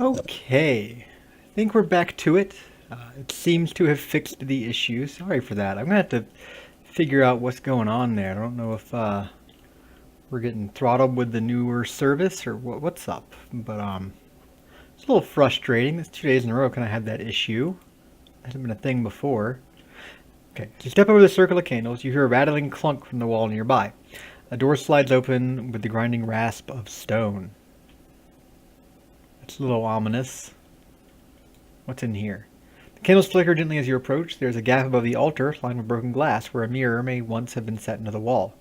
Okay, I think we're back to it. It seems to have fixed the issue. Sorry for that. I'm gonna have to figure out what's going on there. I don't know if we're getting throttled with the newer service or what's up, but it's a little frustrating. It's 2 days in a row kind of had that issue. It hasn't been a thing before. Okay, so you step over the circle of candles. You hear a rattling clunk from the wall nearby. A door slides open with the grinding rasp of stone. It's a little ominous. What's in here? The candles flicker gently as you approach. There's a gap above the altar, lined with broken glass, where a mirror may once have been set into the wall.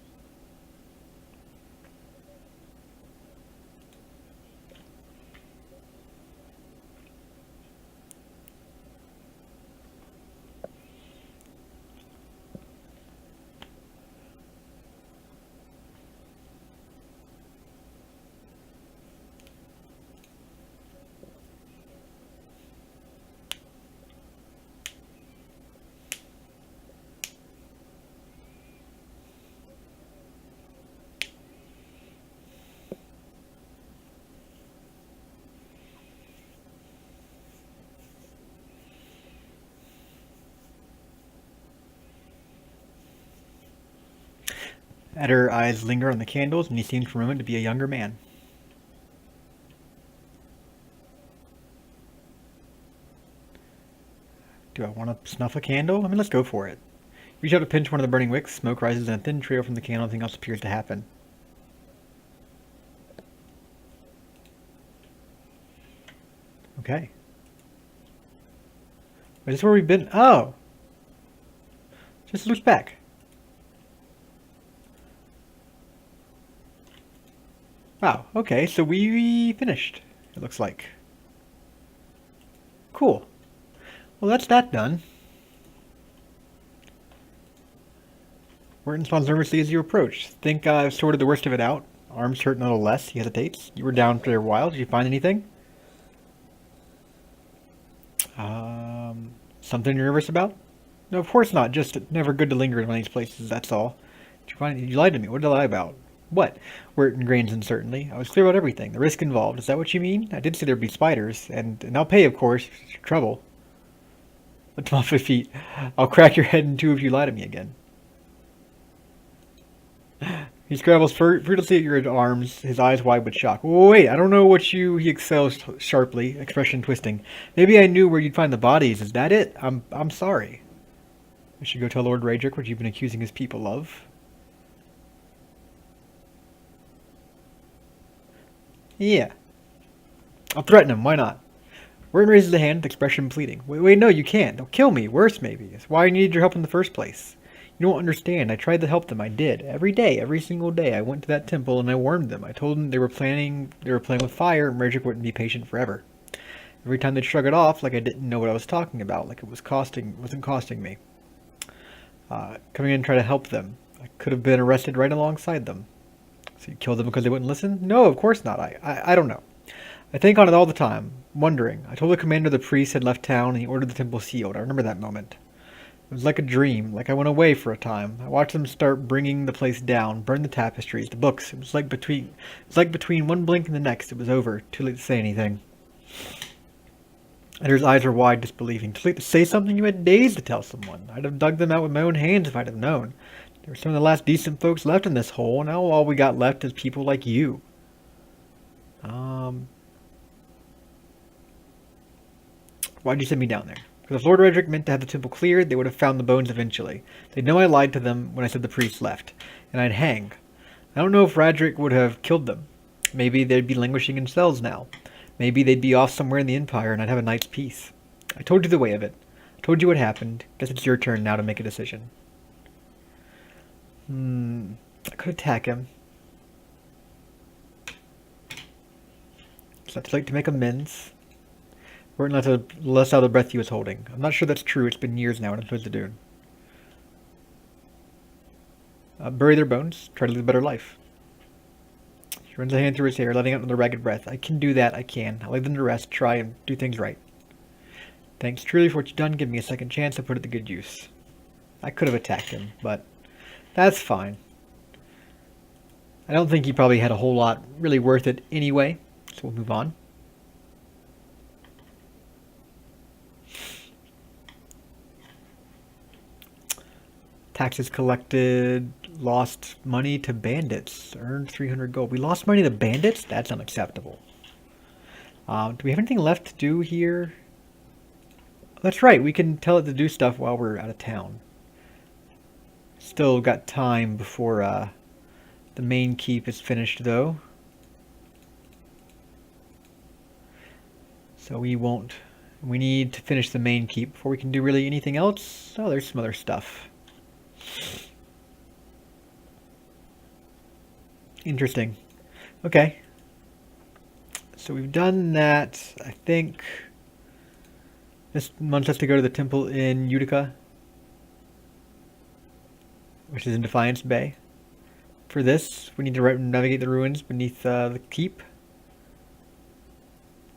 Her eyes linger on the candles, and he seems for a moment to be a younger man. Do I want to snuff a candle? I mean, let's go for it. Reach out to pinch one of the burning wicks. Smoke rises in a thin trail from the candle. Nothing else appears to happen. Okay. Is this where we've been? Oh! Just looks back. Wow, okay, so we finished, it looks like. Cool. Well, that's that done. Wharton responds nervously as you approach. Think I've sorted the worst of it out. Arms hurt a little less. He hesitates. You were down for a while. Did you find anything? Something you're nervous about? No, of course not. Just never good to linger in one of these places, that's all. Did you find? You lied to me. What did I lie about? What? Wharton grins uncertainly. I was clear about everything. The risk involved. Is that what you mean? I did say there'd be spiders, and I'll pay, of course. It's your trouble. Lift him off his feet. I'll crack your head in two if you lie to me again. He scrambles fruitlessly at your arms, his eyes wide with shock. Wait, I don't know what you... He exhales sharply, expression twisting. Maybe I knew where you'd find the bodies. Is that it? I'm sorry. I should go tell Lord Raedric what you've been accusing his people of. Yeah. I'll threaten him. Why not? Wharton raises a hand, expression pleading. Wait, no, you can't. They'll kill me. Worse, maybe. It's why I needed your help in the first place. You don't understand. I tried to help them. I did. Every day, every single day, I went to that temple and I warned them. I told them they were playing with fire and Raedric wouldn't be patient forever. Every time they'd shrug it off like I didn't know what I was talking about, like it wasn't costing me. Coming in and try to help them. I could have been arrested right alongside them. So you killed them because they wouldn't listen? No, of course not. I don't know. I think on it all the time, wondering. I told the commander the priest had left town and he ordered the temple sealed. I remember that moment. It was like a dream, like I went away for a time. I watched them start bringing the place down, burn the tapestries, the books. It was like between one blink and the next, it was over. Too late to say anything. Edgar's eyes were wide, disbelieving. Too late to say something? You had days to tell someone. I'd have dug them out with my own hands if I'd have known. There were some of the last decent folks left in this hole, and now all we got left is people like you. Why'd you send me down there? Because if Lord Raedric meant to have the temple cleared, they would have found the bones eventually. They'd know I lied to them when I said the priest left, and I'd hang. I don't know if Raedric would have killed them. Maybe they'd be languishing in cells now. Maybe they'd be off somewhere in the Empire and I'd have a night's peace. I told you the way of it. I told you what happened. Guess it's your turn now to make a decision. I could attack him. It's not too late to make amends. Wharton less out of the breath he was holding. I'm not sure that's true. It's been years now, and I'm supposed to do. Bury their bones. Try to live a better life. He runs a hand through his hair, letting out another ragged breath. I can do that. I can. I'll leave them to rest. Try and do things right. Thanks truly for what you've done. Give me a second chance to put it to good use. I could have attacked him, but that's fine. I don't think he probably had a whole lot really worth it anyway, so we'll move on. Taxes collected, lost money to bandits, earned 300 gold. We lost money to bandits? That's unacceptable. Do we have anything left to do here? Oh, that's right, we can tell it to do stuff while we're out of town. Still got time before the main keep is finished, though. So we won't... We need to finish the main keep before we can do really anything else. Oh, there's some other stuff. Interesting. Okay. So we've done that. I think this wants us to go to the temple in Utica, which is in Defiance Bay. For this, we need to navigate the ruins beneath the keep.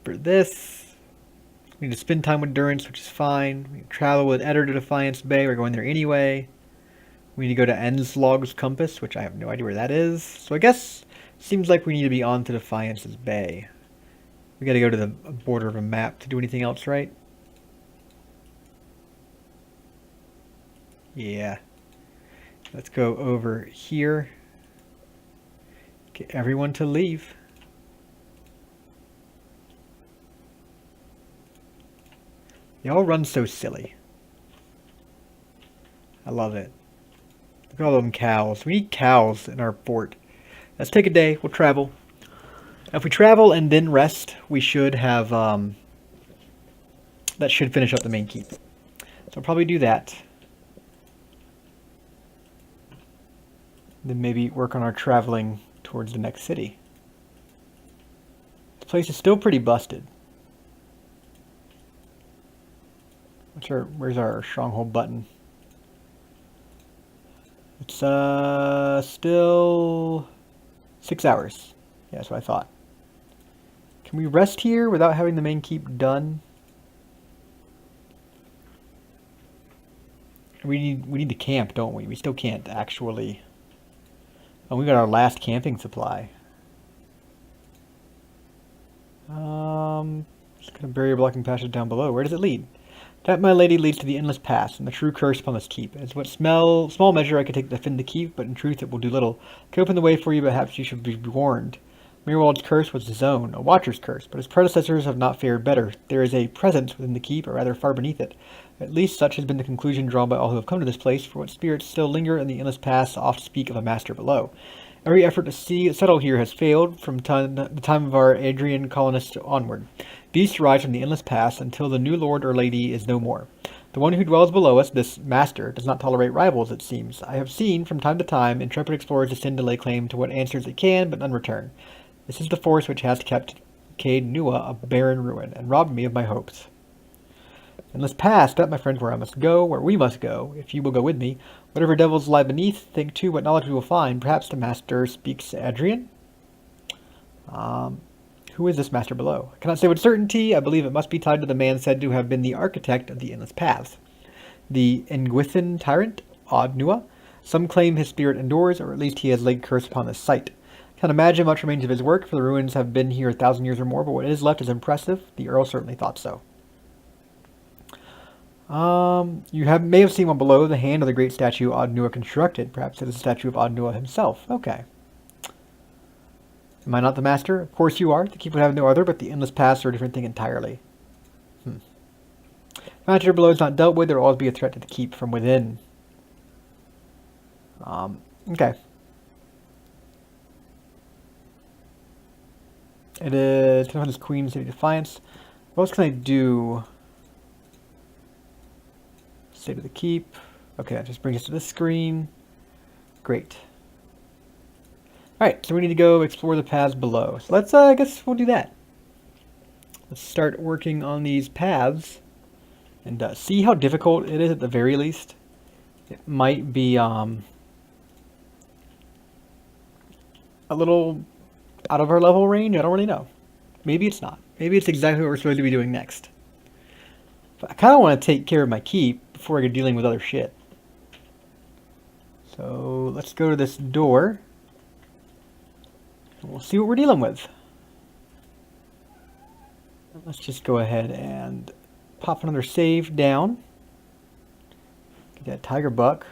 For this, we need to spend time with Durance, which is fine. We travel with Eder to Defiance Bay. We're going there anyway. We need to go to Enslog's Compass, which I have no idea where that is. So I guess it seems like we need to be on to Defiance's Bay. We gotta go to the border of a map to do anything else, right? Yeah. Let's go over here. Get everyone to leave. They all run so silly. I love it. Look at all them cows. We need cows in our fort. Let's take a day. We'll travel. If we travel and then rest, we should have, that should finish up the main keep. So I'll probably do that. Then maybe work on our traveling towards the next city. This place is still pretty busted. Where's our stronghold button? It's still 6 hours. Yeah, that's what I thought. Can we rest here without having the main keep done? We need to camp, don't we? We still can't actually. Oh, we got our last camping supply. Just gonna barrier blocking passage down below. Where does it lead? That, my lady, leads to the endless pass, and the true curse upon this keep. It's what small measure I could take to defend the keep, but in truth it will do little. I could open the way for you, but perhaps you should be warned. Mirwald's curse was his own, a watcher's curse, but his predecessors have not fared better. There is a presence within the keep, or rather far beneath it. At least such has been the conclusion drawn by all who have come to this place, for what spirits still linger in the endless pass oft speak of a master below. Every effort to settle here has failed from the time of our Adrian colonists onward. Beasts rise from the endless pass until the new lord or lady is no more. The one who dwells below us, this master, does not tolerate rivals, it seems. I have seen, from time to time, intrepid explorers descend to lay claim to what answers it can, but none return. This is the force which has kept Cade Nua a barren ruin, and robbed me of my hopes. Endless pass, that, my friends, where I must go, where we must go, if you will go with me. Whatever devils lie beneath, think too what knowledge we will find. Perhaps the master speaks Adrian? Who is this master below? I cannot say with certainty. I believe it must be tied to the man said to have been the architect of the endless paths. The Engwithan tyrant, Odd Nua. Some claim his spirit endures, or at least he has laid curse upon this site. I can't imagine much remains of his work, for the ruins have been here 1,000 years or more, but what is left is impressive. The Earl certainly thought so. You may have seen one below, the hand of the great statue Odd Nua constructed. Perhaps it is a statue of Odd Nua himself. Okay. Am I not the master? Of course you are. The keep would have no other, but the endless paths are a different thing entirely. If master below is not dealt with, there will always be a threat to the keep from within. Okay. It is this Queen City Defiance. What else can I do? State of the keep. Okay, that just brings us to this screen. Great. Alright, so we need to go explore the paths below. So let's, I guess we'll do that. Let's start working on these paths and see how difficult it is at the very least. It might be a little out of our level range. I don't really know. Maybe it's not. Maybe it's exactly what we're supposed to be doing next. But I kind of want to take care of my keep before I get dealing with other shit. So let's go to this door. And we'll see what we're dealing with. Let's just go ahead and pop another save down. Get that Tigerbuck.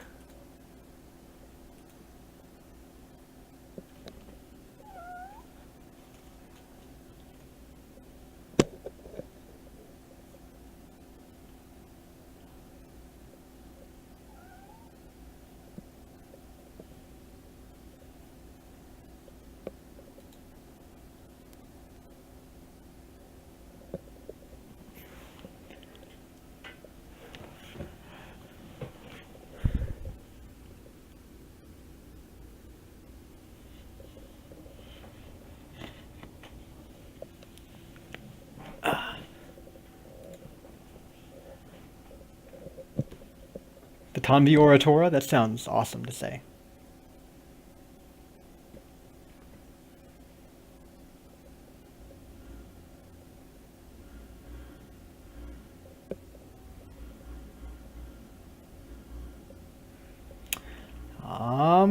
Convi Oratora? That sounds awesome to say.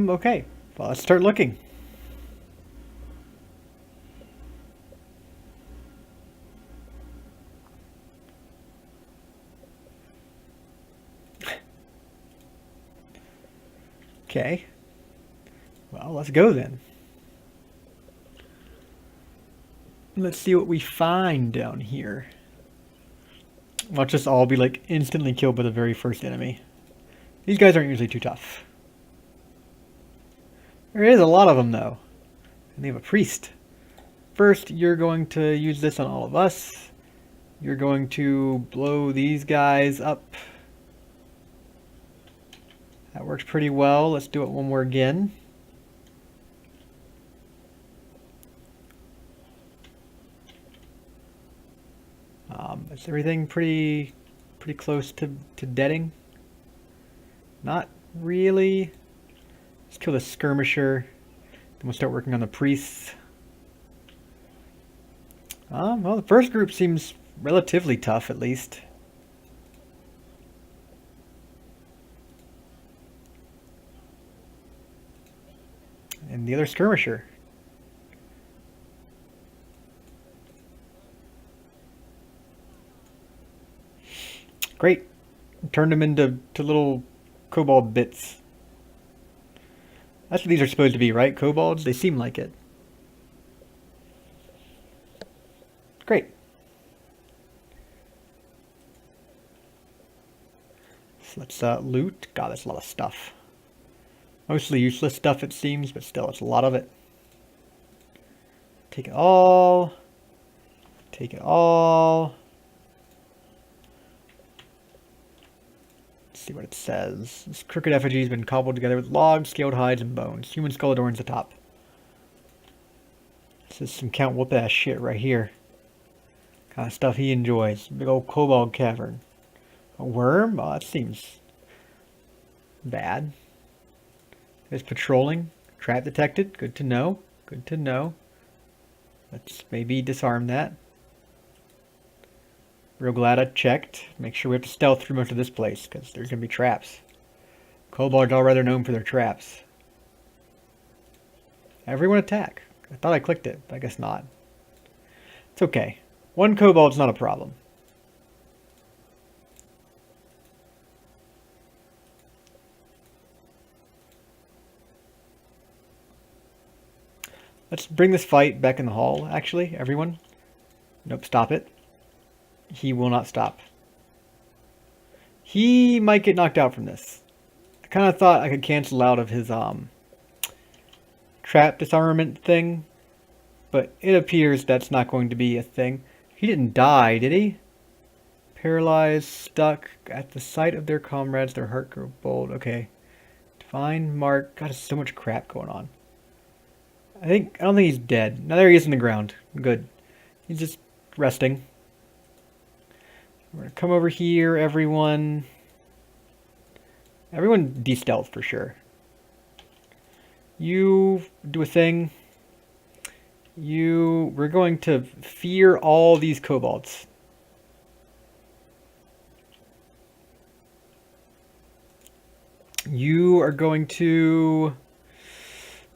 Okay. Well, let's start looking. Okay. Well, let's go then. Let's see what we find down here. Watch us all be like instantly killed by the very first enemy. These guys aren't usually too tough. There is a lot of them though. And they have a priest. First, you're going to use this on all of us. You're going to blow these guys up. That works pretty well. Let's do it one more again. Is everything pretty close to deading? Not really. Let's kill the skirmisher. Then we'll start working on the priests. Well, the first group seems relatively tough, at least. And the other skirmisher. Great. Turned them into little kobold bits. That's what these are supposed to be, right? Kobolds? They seem like it. Great. So let's loot. God, that's a lot of stuff. Mostly useless stuff, it seems, but still, it's a lot of it. Take it all. Take it all. Let's see what it says. This crooked effigy has been cobbled together with logs, scaled hides, and bones. Human skull adorns the top. This is some Count Whoop-ass shit right here. Kind of stuff he enjoys. Big old kobold cavern. A worm? Oh, that seems bad. There's patrolling. Trap detected. Good to know. Good to know. Let's maybe disarm that. Real glad I checked. Make sure we have to stealth through most of this place, because there's going to be traps. Kobolds are rather known for their traps. Everyone attack. I thought I clicked it, but I guess not. It's okay. One kobold's not a problem. Let's bring this fight back in the hall, actually, everyone. Nope, stop it. He will not stop. He might get knocked out from this. I kind of thought I could cancel out of his trap disarmament thing, but it appears that's not going to be a thing. He didn't die, did he? Paralyzed, stuck, at the sight of their comrades, their heart grew bold. Okay. Divine mark. God, there's so much crap going on. I don't think he's dead. Now there he is in the ground. Good. He's just resting. We're gonna come over here, everyone. Everyone de-stealth for sure. You do a thing. We're going to fear all these kobolds. You are going to...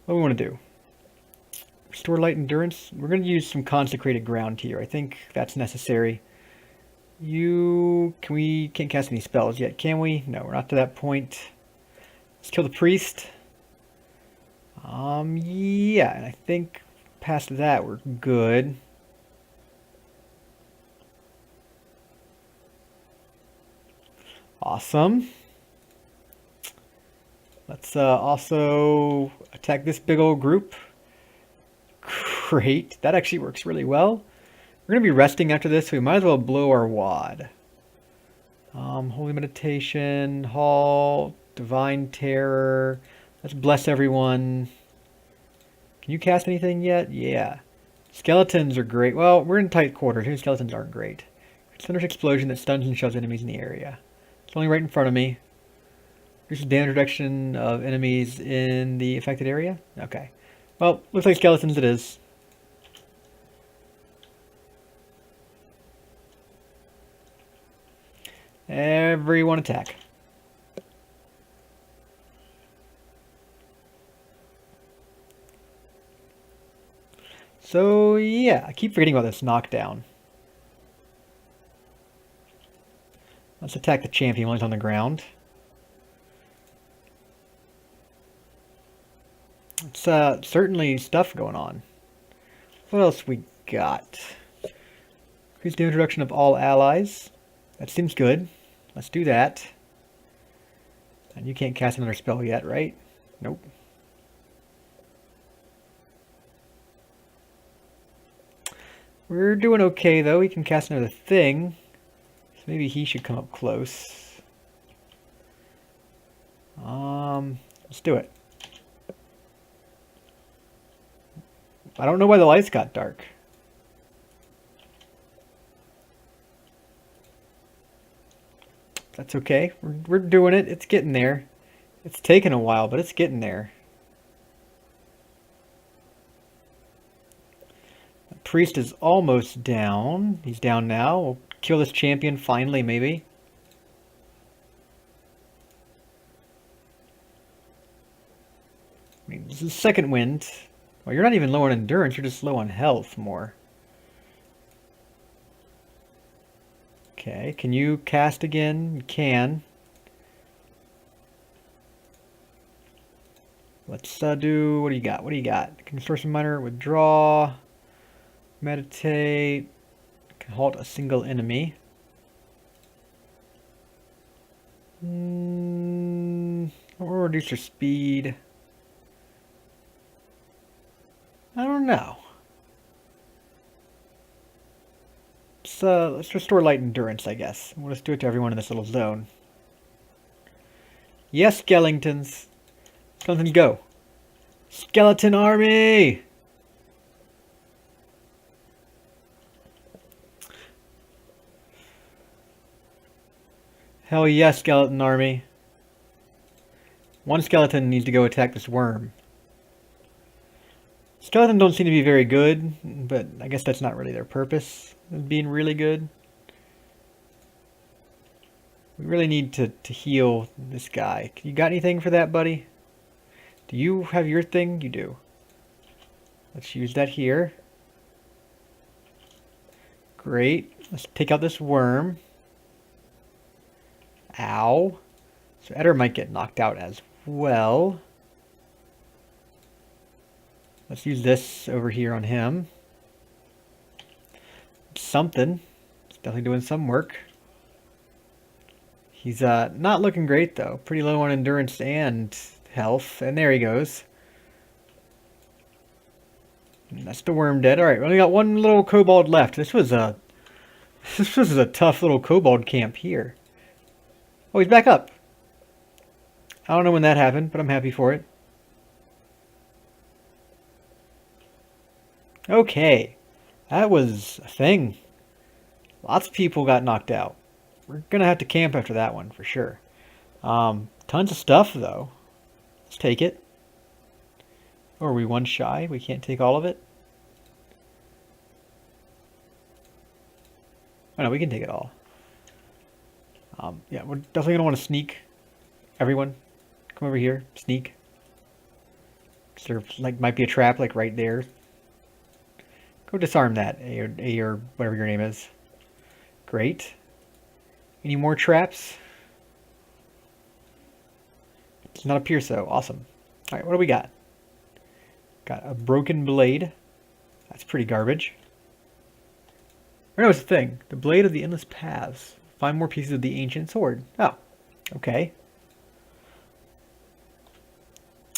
What do we want to do? Restore light endurance. We're going to use some consecrated ground here. I think that's necessary. Can't cast any spells yet, can we? No, we're not to that point. Let's kill the priest. Yeah, and I think past that we're good. Awesome. Let's also attack this big old group. Great. That actually works really well. We're going to be resting after this, so we might as well blow our wad. Holy Meditation, Hall, Divine Terror. Let's bless everyone. Can you cast anything yet? Yeah. Skeletons are great. Well, we're in tight quarters. Here, skeletons aren't great. Thunderous explosion that stuns and shoves enemies in the area. It's only right in front of me. Increases damage reduction of enemies in the affected area? Okay. Well, looks like skeletons it is. Everyone attack. So, yeah, I keep forgetting about this knockdown. Let's attack the champion while he's on the ground. It's certainly stuff going on. What else we got? Increase damage reduction of all allies. That seems good. Let's do that. And you can't cast another spell yet, right? Nope. We're doing okay, though. He can cast another thing. So maybe he should come up close. Let's do it. I don't know why the lights got dark. That's okay. We're doing it. It's getting there. It's taken a while, but it's getting there. The priest is almost down. He's down now. We'll kill this champion finally, maybe. I mean, this is second wind. Well, you're not even low on endurance. You're just low on health more. Okay, can you cast again? You can. Let's do, what do you got? What do you got? Can restore some minor, withdraw, meditate, can halt a single enemy. Or reduce your speed. I don't know. Let's restore light endurance, I guess. We'll just do it to everyone in this little zone. Yes, skeletons. Skeletons, go. Skeleton army! Hell yes, skeleton army. One skeleton needs to go attack this worm. Skeletons don't seem to be very good, but I guess that's not really their purpose of being really good. We really need to heal this guy. You got anything for that, buddy? Do you have your thing? You do. Let's use that here. Great. Let's take out this worm. Ow. So Eder might get knocked out as well. Let's use this over here on him. Something. He's definitely doing some work. He's not looking great, though. Pretty low on endurance and health. And there he goes. And that's the worm dead. Alright, we only got one little kobold left. This was a tough little kobold camp here. Oh, he's back up. I don't know when that happened, but I'm happy for it. Okay. That was a thing. Lots of people got knocked out. We're going to have to camp after that one, for sure. Tons of stuff, though. Let's take it. Or are we one shy? We can't take all of it? Oh, no, we can take it all. Yeah, we're definitely going to want to sneak. Everyone, come over here. Sneak. There might be a trap, right there. Go disarm that, A or whatever your name is. Great. Any more traps? Does not appear so. Awesome. Alright, what do we got? Got a broken blade. That's pretty garbage. Or no, it's the thing. The blade of the endless paths. Find more pieces of the ancient sword. Oh, okay.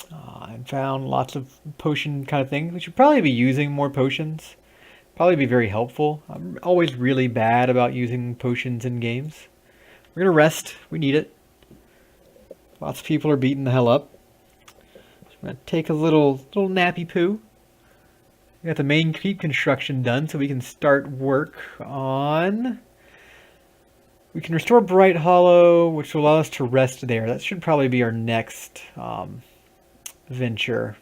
And found lots of potion kind of things. We should probably be using more potions. Probably be very helpful. I'm always really bad about using potions in games. We're gonna rest. We need it. Lots of people are beating the hell up. So I'm gonna take a little nappy poo. We got the main keep construction done, so we can start work on We can restore Bright Hollow, which will allow us to rest there. That should probably be our next venture.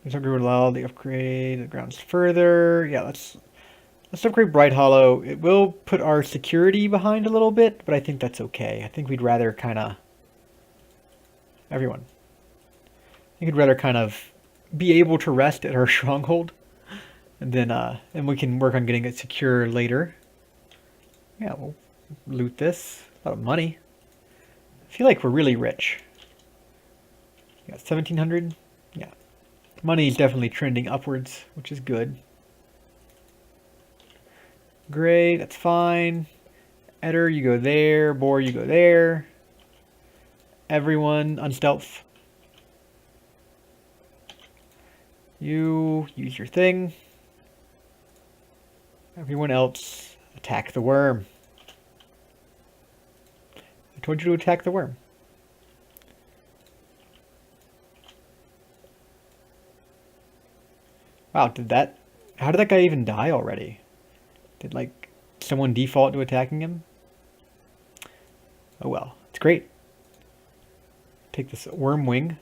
This upgrade would allow the upgrade the grounds further. Yeah, let's upgrade Bright Hollow. It will put our security behind a little bit, but I think that's okay. I think we'd rather kind of everyone. I think we'd rather kind of be able to rest at our stronghold, and then and we can work on getting it secure later. Yeah, we'll loot this. A lot of money. I feel like we're really rich. We got 1,700. Yeah. Money is definitely trending upwards, which is good. Great, that's fine. Eder, you go there. Boar, you go there. Everyone, unstealth. You use your thing. Everyone else, attack the worm. I told you to attack the worm. Wow, how did that guy even die already? Did, like, someone default to attacking him? Oh well, it's great. Take this worm wing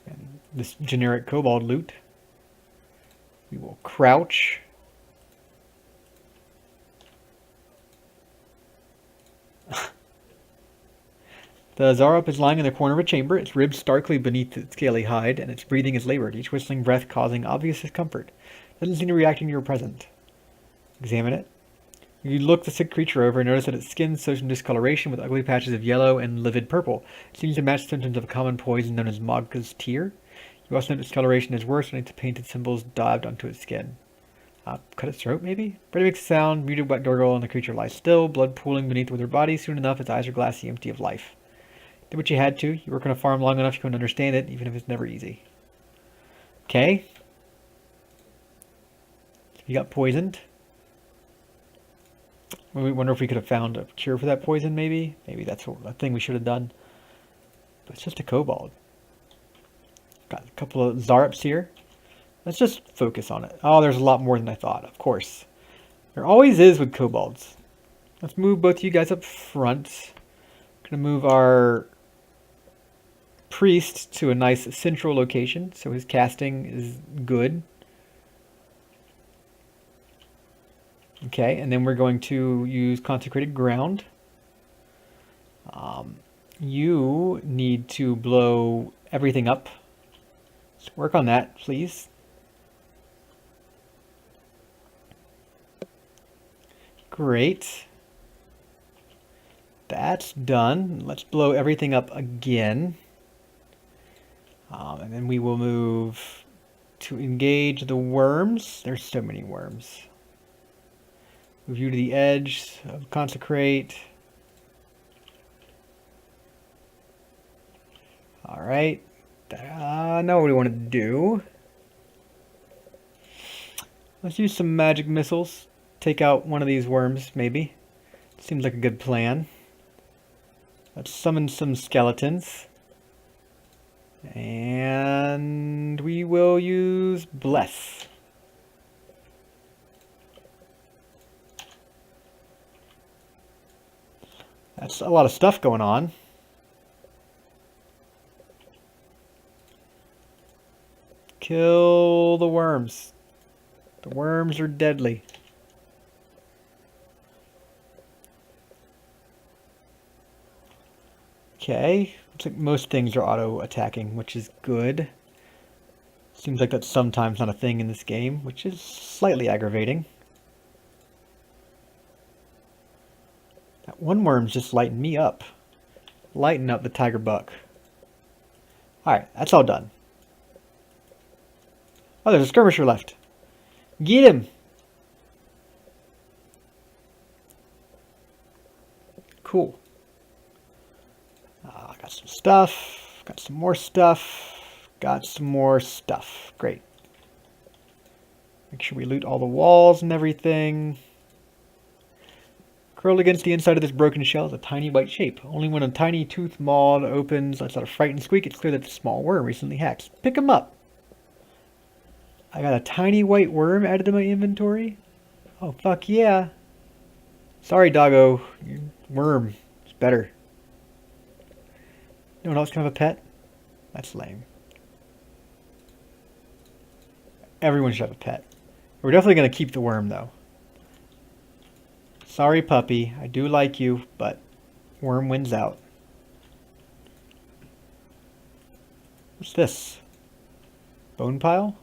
and this generic kobold loot. We will crouch. The Zarup is lying in the corner of a chamber, its ribs starkly beneath its scaly hide, and its breathing is labored, each whistling breath causing obvious discomfort. It doesn't seem to react to your presence. Examine it. You look the sick creature over and notice that its skin shows some discoloration with ugly patches of yellow and livid purple. It seems to match symptoms of a common poison known as Mogka's tear. You also note discoloration is worse when its painted symbols daubed onto its skin. Cut its throat, maybe? Brady makes a sound, muted wet gurgle, and the creature lies still, blood pooling beneath with her body. Soon enough, its eyes are glassy, empty of life. Did what you had to. You work on a farm long enough you can understand it, even if it's never easy. Okay. You got poisoned. We wonder if we could have found a cure for that poison, maybe? Maybe that's a thing we should have done. But it's just a kobold. Got a couple of Zarups here. Let's just focus on it. Oh, there's a lot more than I thought, of course. There always is with kobolds. Let's move both of you guys up front. Gonna move our priest to a nice central location, so his casting is good. Okay, and then we're going to use consecrated ground. You need to blow everything up. Let's work on that, please. Great. That's done. Let's blow everything up again. And then we will move to engage the worms. There's so many worms. Move you to the edge, consecrate. All right. I know what we want to do. Let's use some magic missiles. Take out one of these worms, maybe. Seems like a good plan. Let's summon some skeletons. And we will use Bless. That's a lot of stuff going on. Kill the worms. The worms are deadly. Okay. Looks like most things are auto-attacking, which is good. Seems like that's sometimes not a thing in this game, which is slightly aggravating. That one worm's just lighting me up. Lighten up the Tigerbuck. Alright, that's all done. Oh, there's a skirmisher left. Get him! Cool. Got some stuff. Got some more stuff. Got some more stuff. Great. Make sure we loot all the walls and everything. Curled against the inside of this broken shell is a tiny white shape. Only when a tiny tooth maw opens, lets out a frightened squeak, it's clear that the small worm recently hatched. Pick him up. I got a tiny white worm added to my inventory. Oh, fuck yeah. Sorry, doggo. Worm. It's better. No one else can have a pet? That's lame. Everyone should have a pet. We're definitely going to keep the worm, though. Sorry, puppy. I do like you, but worm wins out. What's this? Bone pile?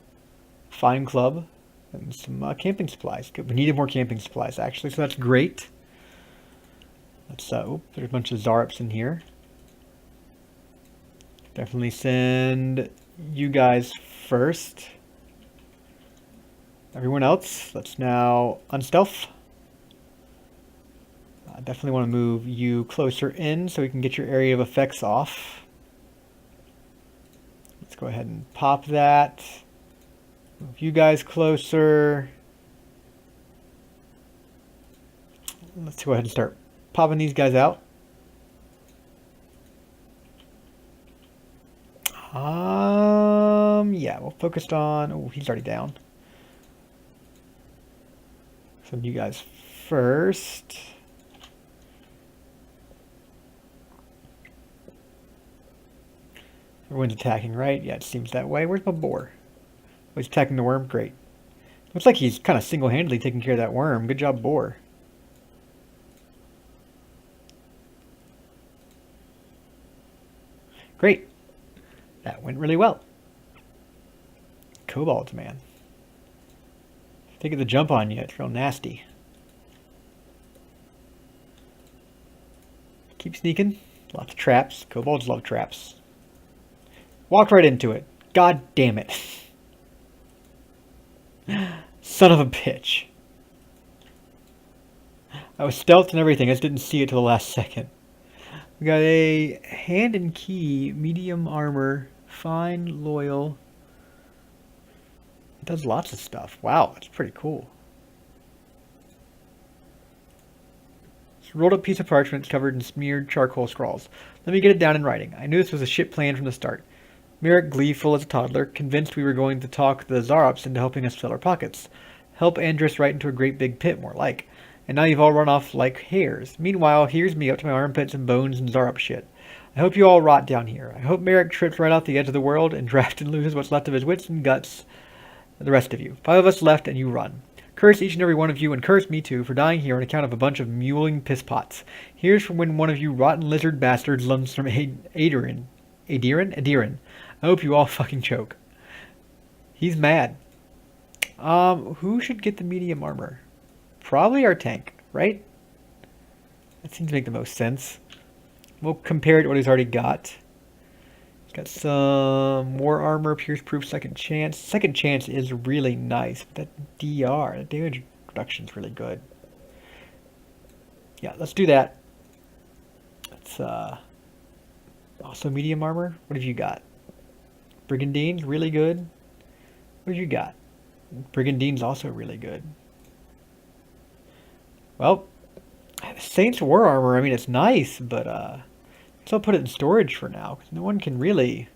Fine club? And some camping supplies. Good. We needed more camping supplies, actually, so that's great. Let's, oh, there's a bunch of Zarups in here. Definitely send you guys first. Everyone else, let's now unstealth. I definitely want to move you closer in so we can get your area of effects off. Let's go ahead and pop that. Move you guys closer. Let's go ahead and start popping these guys out. Yeah, we'll focus on, oh, he's already down. Send you guys first. Everyone's attacking, right? Yeah, it seems that way. Where's my boar? Oh, he's attacking the worm? Great. Looks like he's kind of single-handedly taking care of that worm. Good job, boar. Great. That went really well. Kobolds, man. Taking the jump on you. It's real nasty. Keep sneaking. Lots of traps. Kobolds love traps. Walk right into it. God damn it. Son of a bitch. I was stealthed and everything. I just didn't see it till the last second. We got a hand and key, medium armor, fine, loyal. It does lots of stuff. Wow, that's pretty cool. It's a rolled up piece of parchment covered in smeared charcoal scrawls. Let me get it down in writing. I knew this was a shit plan from the start. Merrick, gleeful as a toddler, convinced we were going to talk the Zarops into helping us fill our pockets. Help Andrus right into a great big pit, more like. And now you've all run off like hares. Meanwhile, here's me up to my armpits and bones and Zarop shit. I hope you all rot down here. I hope Merrick trips right off the edge of the world and drafts and loses what's left of his wits and guts. The rest of you. 5 of us left and you run. Curse each and every one of you, and curse me too, for dying here on account of a bunch of mewling pisspots. Here's for when one of you rotten lizard bastards lunges from Adiran. Adiran. I hope you all fucking choke. He's mad. Who should get the medium armor? Probably our tank, right? That seems to make the most sense. We'll compare it to what he's already got. He's got some more armor, pierce proof, second chance. Second chance is really nice, but that DR, the damage reduction is really good. Yeah, let's do that. Let's also medium armor. What have you got? Brigandine's really good. What have you got? Brigandine's also really good. Well, Saints War Armor, I mean, it's nice, but I'll put it in storage for now, because no one can really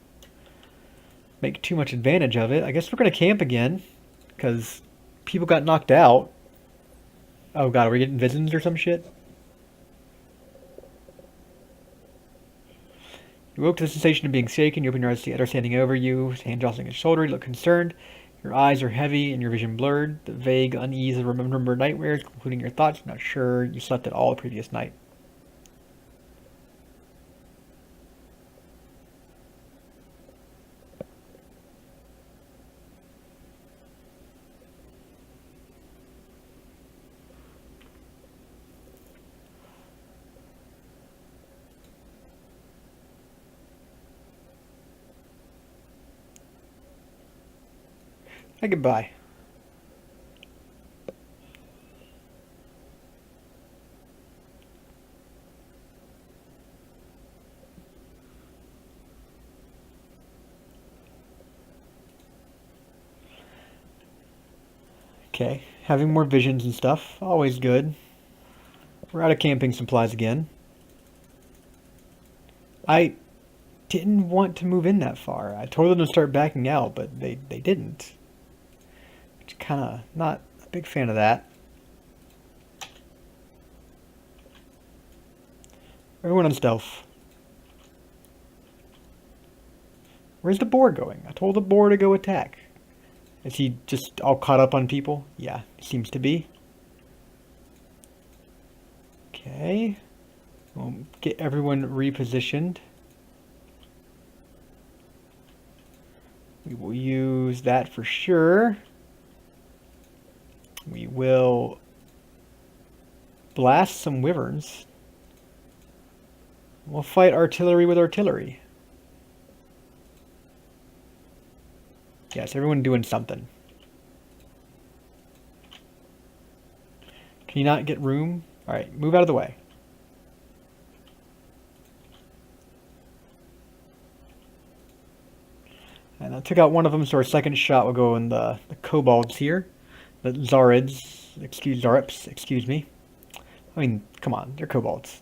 make too much advantage of it. I guess we're going to camp again, because people got knocked out. Oh god, are we getting visions or some shit? You woke to the sensation of being shaken. You open your eyes to see Eder standing over you, his hand jostling his shoulder. You look concerned. Your eyes are heavy and your vision blurred. The vague unease of remember nightmares, including your thoughts. You're not sure you slept at all the previous night. Hey, goodbye. Okay, having more visions and stuff, always good. We're out of camping supplies again. I didn't want to move in that far. I told them to start backing out, but they didn't. Which kind of, not a big fan of that. Everyone on stealth. Where's the boar going? I told the boar to go attack. Is he just all caught up on people? Yeah, seems to be. Okay. We'll get everyone repositioned. We will use that for sure. We will blast some wyverns. We'll fight artillery with artillery. Yes, everyone doing something. Can you not get room? Alright, move out of the way. And I took out one of them, so our second shot will go in the kobolds here. The Zarids, Zarips, excuse me. I mean, come on, they're kobolds.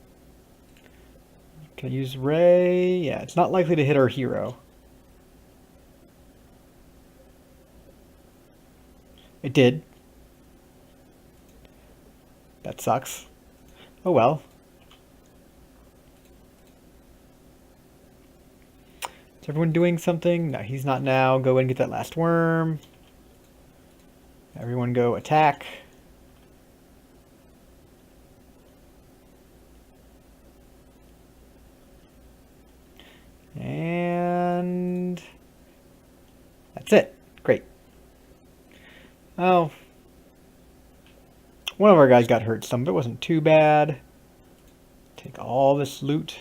Can I use Ray? Yeah, it's not likely to hit our hero. It did. That sucks. Oh well. Is everyone doing something? No, he's not now. Go and get that last worm. Everyone go attack. And that's it. Great. Oh. One of our guys got hurt. Some of it wasn't too bad. Take all this loot.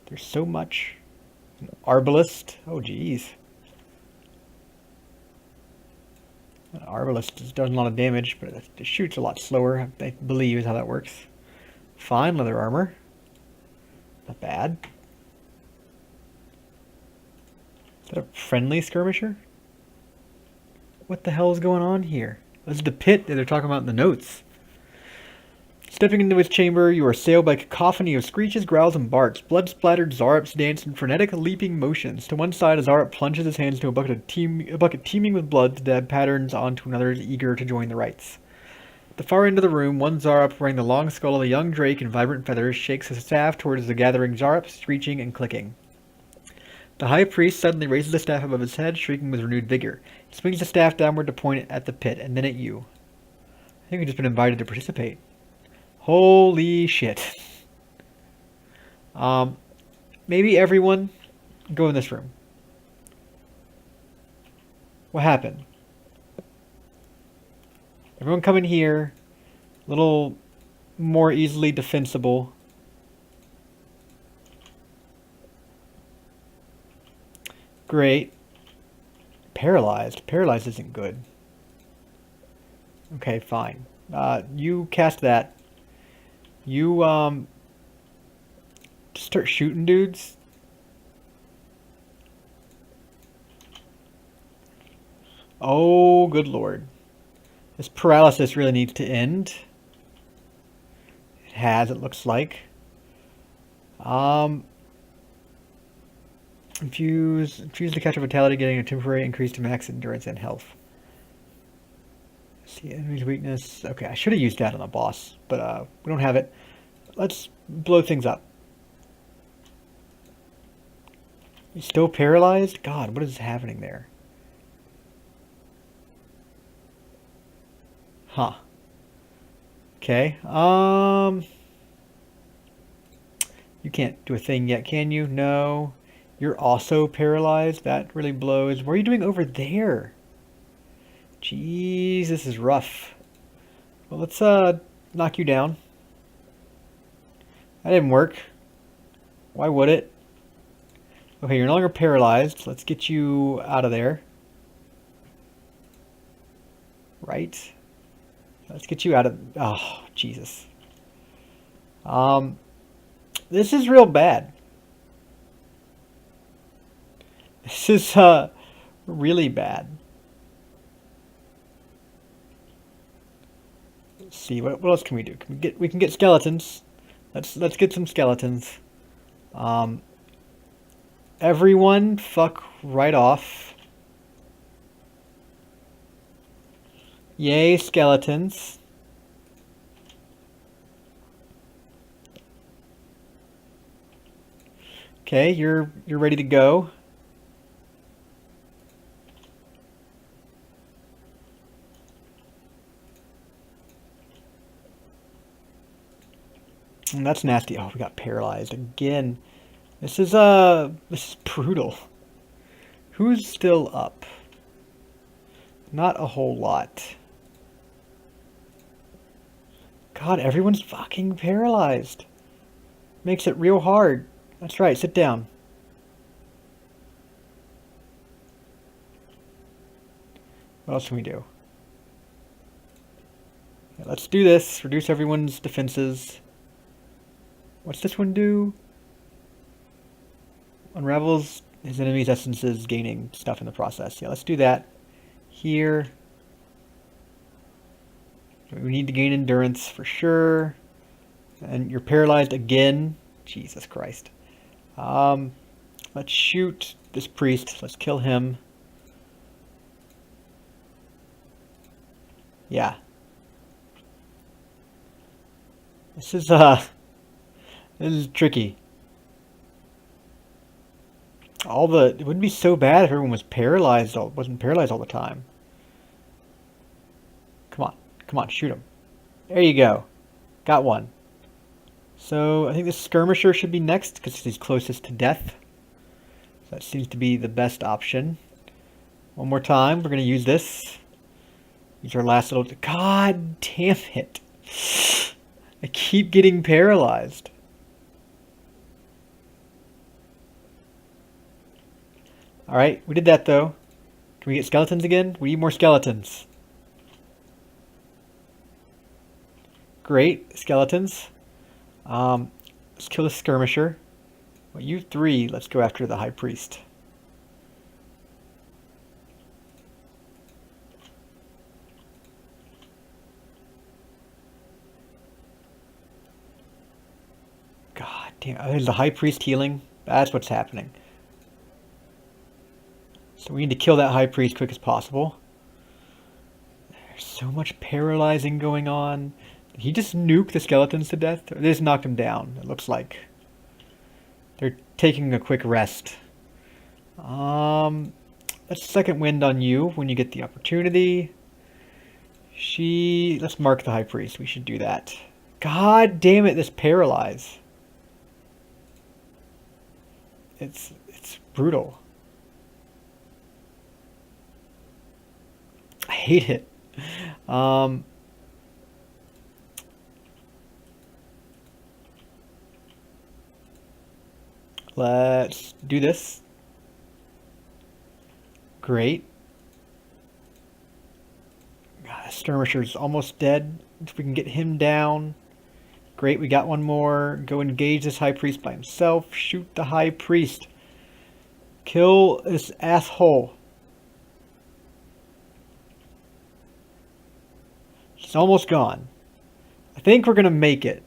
There's so much. An arbalist. Oh, geez. An arbalist does a lot of damage, but it shoots a lot slower, I believe is how that works. Fine leather armor. Not bad. Is that a friendly skirmisher? What the hell is going on here? This is the pit that they're talking about in the notes. Stepping into his chamber, you are assailed by a cacophony of screeches, growls, and barks. Blood-splattered Zarups dance in frenetic, leaping motions. To one side, a Zarup plunges his hands into a bucket teeming with blood to dab patterns onto another eager to join the rites. At the far end of the room, one Zarup wearing the long skull of a young drake in vibrant feathers shakes his staff towards the gathering Zarups, screeching and clicking. The high priest suddenly raises the staff above his head, shrieking with renewed vigor. He swings the staff downward to point it at the pit, and then at you. I think we've just been invited to participate. Holy shit. Maybe everyone go in this room. What happened? Everyone come in here. A little more easily defensible. Great. Paralyzed. Paralyzed isn't good. Okay, fine. You cast that. You, just start shooting dudes. Oh, good lord. This paralysis really needs to end. It has, it looks like. Infuse to catch a vitality, getting a temporary increase to max endurance and health. See, enemy's weakness. Okay, I should have used that on the boss, but we don't have it. Let's blow things up. He's still paralyzed? God, what is happening there? Huh. Okay. You can't do a thing yet, can you? No. You're also paralyzed. That really blows. What are you doing over there? Jeez, this is rough. Well, let's knock you down. That didn't work. Why would it? Okay, you're no longer paralyzed. Let's get you out of there. Right. Let's get you out of... Oh, Jesus. This is real bad. This is really bad. Let's see, what else can we do? We can get skeletons. Let's get some skeletons. Everyone fuck right off. Yay, skeletons. Okay, you're ready to go. That's nasty. Oh, we got paralyzed again. This is brutal. Who's still up? Not a whole lot. God, everyone's fucking paralyzed. Makes it real hard. That's right, sit down. What else can we do? Yeah, let's do this. Reduce everyone's defenses. What's this one do? Unravels his enemy's essences, gaining stuff in the process. Yeah, let's do that. Here. We need to gain endurance for sure. And you're paralyzed again. Jesus Christ. Let's shoot this priest. Let's kill him. Yeah. This is tricky. It wouldn't be so bad if everyone was wasn't paralyzed all the time. Come on, shoot him. There you go. Got one. So I think the skirmisher should be next because he's closest to death. So that seems to be the best option. One more time, we're gonna use this. Use our last little. God damn it! I keep getting paralyzed. All right, we did that though. Can we get skeletons again? We need more skeletons. Great, skeletons. Let's kill the skirmisher. Well, you three, let's go after the high priest. God damn, there's the high priest healing. That's what's happening. So we need to kill that high priest quick as possible. There's so much paralyzing going on. Did he just nuke the skeletons to death? Or they just knocked him down, it looks like. They're taking a quick rest. Let's second wind on you when you get the opportunity. Let's mark the high priest. We should do that. God damn it, this paralyze. It's brutal. I hate it. Let's do this. Great. God, skirmisher's almost dead. If we can get him down. Great, we got one more. Go engage this high priest by himself. Shoot the high priest. Kill this asshole. He's almost gone. I think we're going to make it.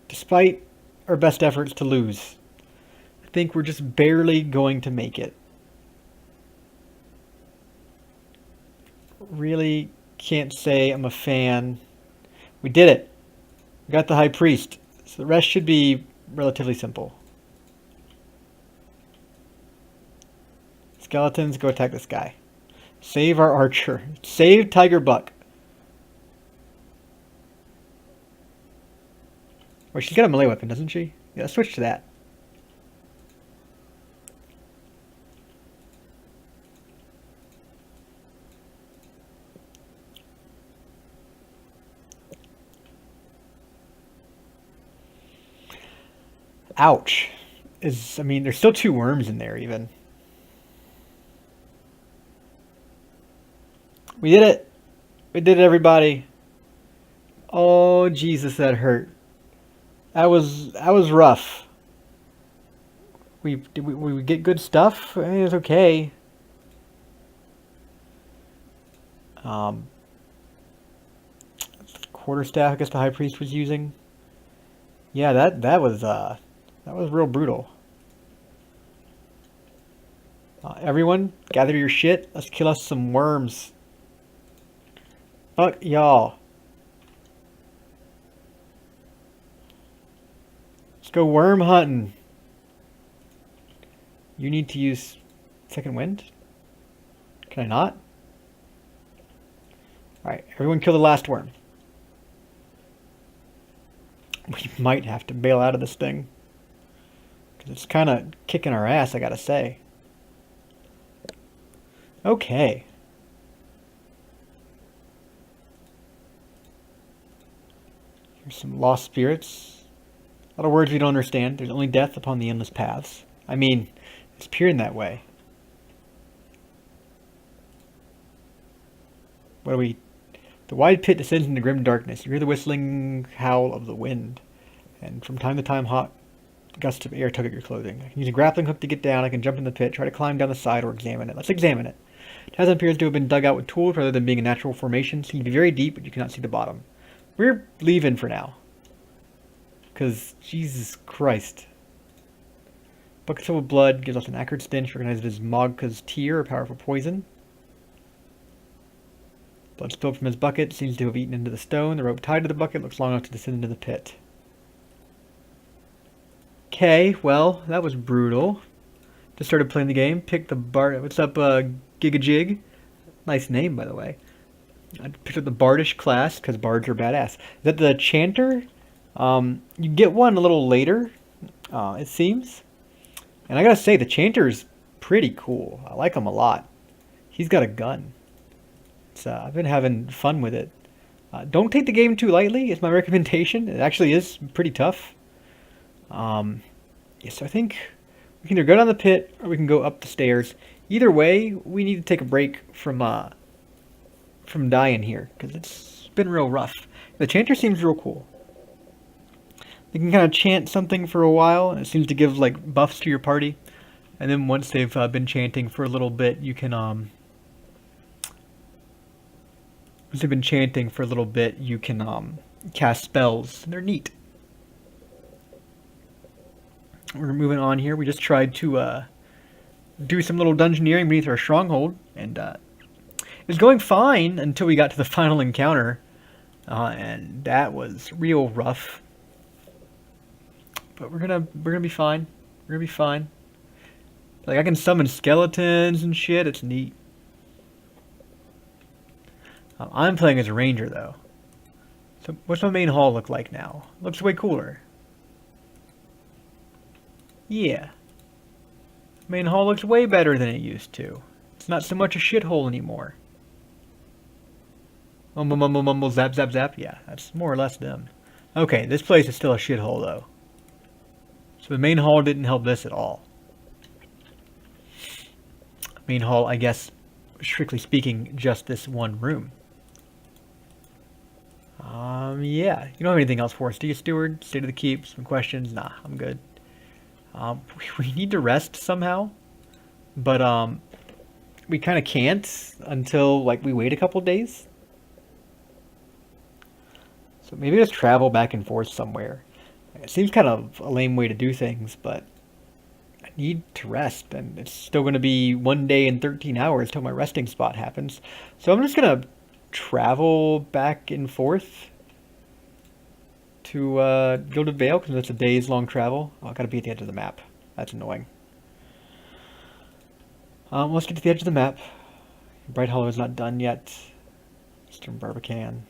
Despite our best efforts to lose. I think we're just barely going to make it. Really can't say I'm a fan. We did it. We got the high priest. So the rest should be relatively simple. Skeletons, go attack this guy. Save our archer. Save Tigerbucket. Or she's got a melee weapon, doesn't she? Yeah, let's switch to that. Ouch. I mean, there's still two worms in there, even. We did it. We did it, everybody. Oh, Jesus, that hurt. That was rough. Did we get good stuff? I mean, it's okay. Quarterstaff, I guess the high priest was using. Yeah, that was real brutal. Everyone, gather your shit. Let's kill us some worms. Fuck y'all. Let's go worm hunting. You need to use second wind? Can I not? Alright, everyone kill the last worm. We might have to bail out of this thing. Because it's kind of kicking our ass, I gotta say. Okay. Here's some lost spirits. A lot of words we don't understand. There's only death upon the endless paths. I mean, it's appearing that way. What do we... The wide pit descends into grim darkness. You hear the whistling howl of the wind. And from time to time, hot gusts of air tug at your clothing. I can use a grappling hook to get down. I can jump in the pit, try to climb down the side, or examine it. Let's examine it. It hasn't appears to have been dug out with tools rather than being a natural formation. Seems to be very deep, but you cannot see the bottom. We're leaving for now. Because, Jesus Christ. Buckets full of blood gives off an acrid stench, recognized as Mogka's tear, a powerful poison. Blood spilled from his bucket, seems to have eaten into the stone. The rope tied to the bucket looks long enough to descend into the pit. Okay, well, that was brutal. Just started playing the game. Picked the bard. What's up, Gigajig? Nice name, by the way. I picked up the bardish class because bards are badass. Is that the chanter? You get one a little later, it seems. And I gotta say, the chanter's pretty cool. I like him a lot. He's got a gun. I've been having fun with it. Don't take the game too lightly. It's my recommendation. It actually is pretty tough. Yes, I think we can either go down the pit or we can go up the stairs. Either way, we need to take a break from dying here because it's been real rough. The chanter seems real cool. They can kind of chant something for a while, and it seems to give like buffs to your party. And then once they've been chanting for a little bit, you can once they've been chanting for a little bit, you can cast spells. They're neat. We're moving on here. We just tried to do some little dungeoneering beneath our stronghold, and it was going fine until we got to the final encounter, and that was real rough. But we're gonna be fine. We're gonna be fine. Like I can summon skeletons and shit. It's neat. I'm playing as a ranger though. So what's my main hall look like now? Looks way cooler. Yeah. Main hall looks way better than it used to. It's not so much a shithole anymore. Mumble, mumble, mumble, zap, zap, zap. Yeah, that's more or less them. Okay, this place is still a shithole though. So the main hall didn't help this at all. Main hall, I guess, strictly speaking, just this one room. Yeah. You don't have anything else for us, do you, Steward? State of the keep, some questions? Nah, I'm good. We need to rest somehow, but we kind of can't until like we wait a couple days. So maybe just travel back and forth somewhere. It seems kind of a lame way to do things, but I need to rest, and it's still going to be 1 day and 13 hours till my resting spot happens. So I'm just going to travel back and forth to Gilded Vale, because that's a day's long travel. Oh, I gotta be at the edge of the map. That's annoying. Let's get to the edge of the map. Bright Hollow is not done yet. Eastern Barbican.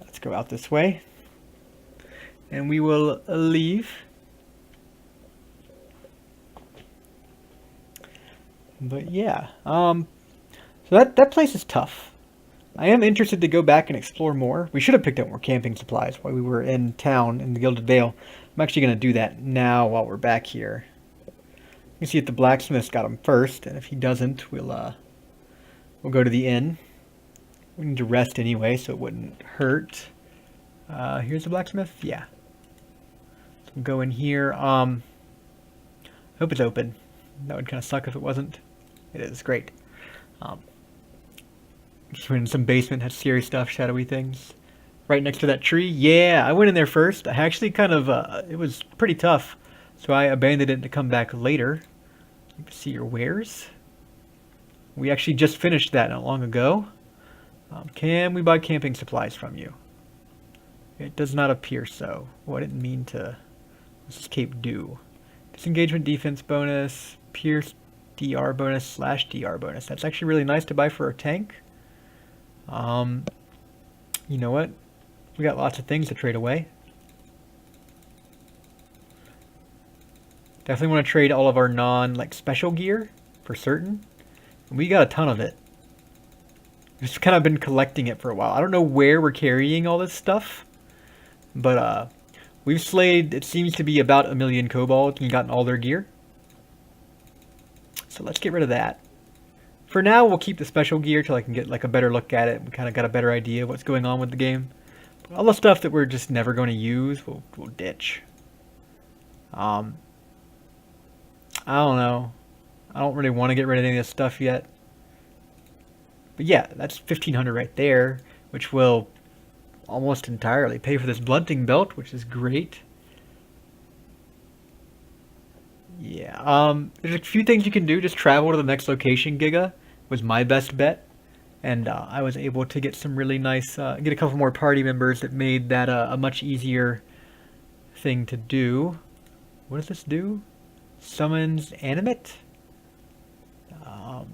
Let's go out this way. And we will leave. But yeah. So that place is tough. I am interested to go back and explore more. We should have picked up more camping supplies while we were in town in the Gilded Vale. I'm actually going to do that now while we're back here. You can see if the blacksmith's got them first, and if he doesn't, we'll go to the inn. We need to rest anyway, so it wouldn't hurt. Here's the blacksmith. Yeah. So we'll go in here. I hope it's open. That would kind of suck if it wasn't. It is great. Just went in some basement, had scary stuff, shadowy things. Right next to that tree. Yeah, I went in there first. I actually kind of, it was pretty tough. So I abandoned it to come back later. You can see your wares. We actually just finished that not long ago. Can we buy camping supplies from you? It does not appear so. Oh, I didn't mean to. What's this cape do? Disengagement defense bonus, pierce DR bonus / DR bonus. That's actually really nice to buy for a tank. You know what? We got lots of things to trade away. Definitely want to trade all of our special gear for certain. We got a ton of it. Just kind of been collecting it for a while. I don't know where we're carrying all this stuff, but we've slayed, it seems to be about 1 million kobolds and gotten all their gear. So let's get rid of that. For now, we'll keep the special gear till I can get like a better look at it. We kind of got a better idea of what's going on with the game. But all the stuff that we're just never going to use, we'll ditch. I don't know. I don't really want to get rid of any of this stuff yet. But yeah, that's 1,500 right there, which will almost entirely pay for this blunting belt, which is great. Yeah, there's a few things you can do. Just travel to the next location, Giga, was my best bet. And I was able to get some really nice, get a couple more party members that made that a much easier thing to do. What does this do? Summons animate?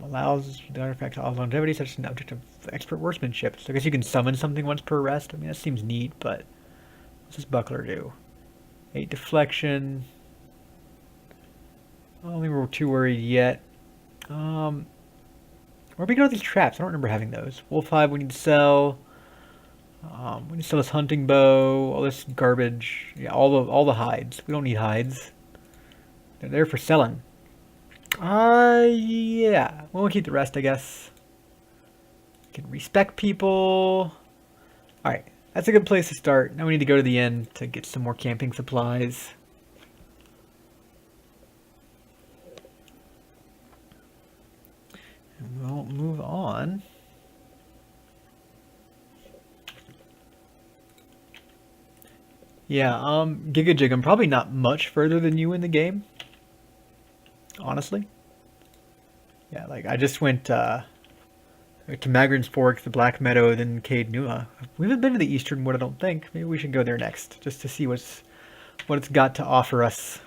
Allows the artifact to offer longevity, such as an object of expert workmanship. So I guess you can summon something once per rest. I mean, that seems neat, but what's this buckler do? 8 deflection. I don't think we're too worried yet. Where do we go with these traps? I don't remember having those. Wolf hive we need to sell. We need to sell this hunting bow, all this garbage. Yeah, all the hides. We don't need hides. They're there for selling. Yeah. We'll keep the rest, I guess. We can respec people. Alright, that's a good place to start. Now we need to go to the inn to get some more camping supplies. And we'll move on. Yeah, Giga Jig, I'm probably not much further than you in the game. Honestly. Yeah, like I just went to Magrin's Fork, the Black Meadow, then Cade Nua. We haven't been to the Eastern Wood, I don't think. Maybe we should go there next, just to see what it's got to offer us.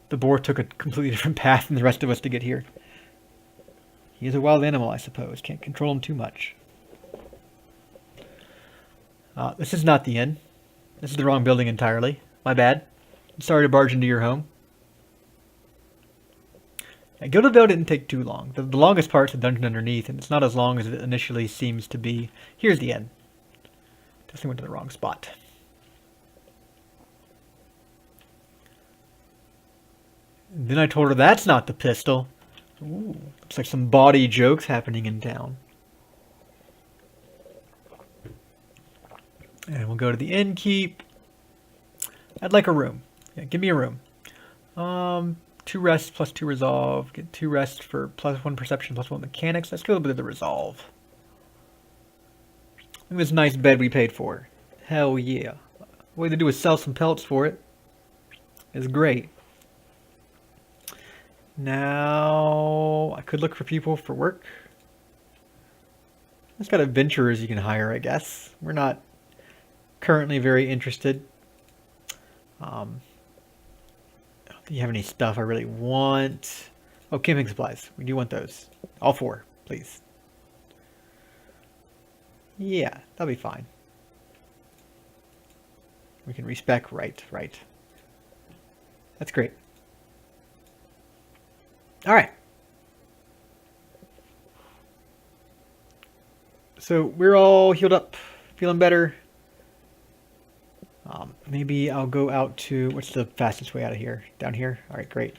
The boar took a completely different path than the rest of us to get here. He is a wild animal, I suppose. Can't control him too much. This is not the inn. This is the wrong building entirely. My bad. Sorry to barge into your home. Gilded Vale didn't take too long. The longest part's the dungeon underneath, and it's not as long as it initially seems to be. Here's the inn. Definitely went to the wrong spot. And then I told her that's not the pistol. Ooh, looks like some bawdy jokes happening in town. And we'll go to the innkeep. I'd like a room. Yeah, give me a room. 2 rest plus 2 resolve. Get 2 rest for plus 1 perception plus 1 mechanics. Let's go with the resolve. Look at this nice bed we paid for. Hell yeah. What we have to do is sell some pelts for it. It's great. Now, I could look for people for work. It's got adventurers you can hire, I guess. We're not currently very interested. Do you have any stuff I really want? Oh, camping supplies. We do want those. All 4, please. Yeah, that'll be fine. We can respec, right. That's great. Alright. So we're all healed up, feeling better. Maybe I'll go out to, what's the fastest way out of here? Down here? Alright, great.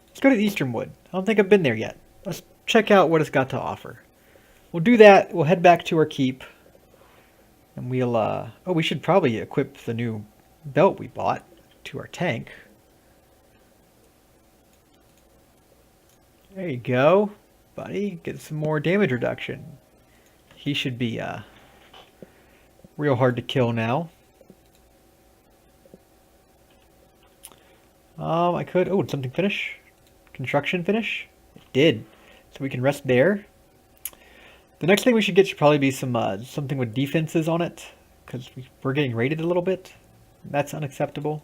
Let's go to the Eastern Wood. I don't think I've been there yet. Let's check out what it's got to offer. We'll do that. We'll head back to our keep. And we'll, oh, we should probably equip the new belt we bought to our tank. There you go, buddy. Get some more damage reduction. He should be, real hard to kill now. I could... Oh, did something finish? Construction finish? It did. So we can rest there. The next thing we should get should probably be some something with defenses on it, because we're getting raided a little bit. That's unacceptable.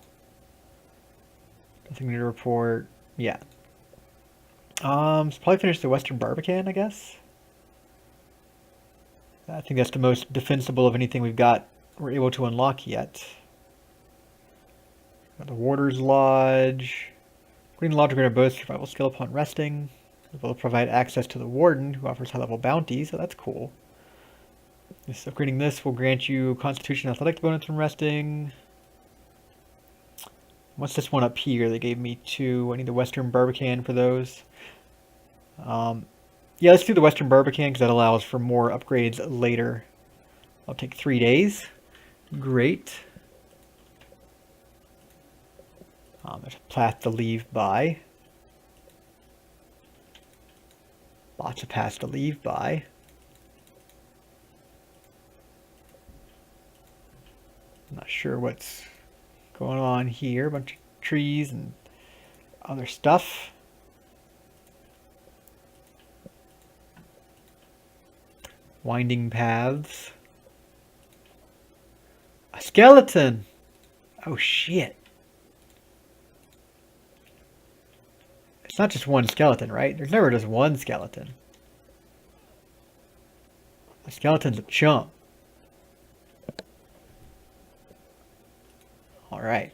Nothing to report. Yeah. So probably finish the Western Barbican, I guess. I think that's the most defensible of anything we're able to unlock yet. Got the Warder's Lodge. Green Lodge are going to both survival skill upon resting. It will provide access to the Warden, who offers high-level bounties, so that's cool. So upgrading this will grant you Constitution Athletics bonus from resting. What's this one up here? They gave me 2. I need the Western Barbican for those. Yeah, let's do the Western Barbican because that allows for more upgrades later. I'll take 3 days. Great. There's a path to leave by. Lots of paths to leave by. I'm not sure what's going on here. A bunch of trees and other stuff. Winding paths. A skeleton! Oh shit. It's not just one skeleton, right? There's never just one skeleton. A skeleton's a chump. Alright.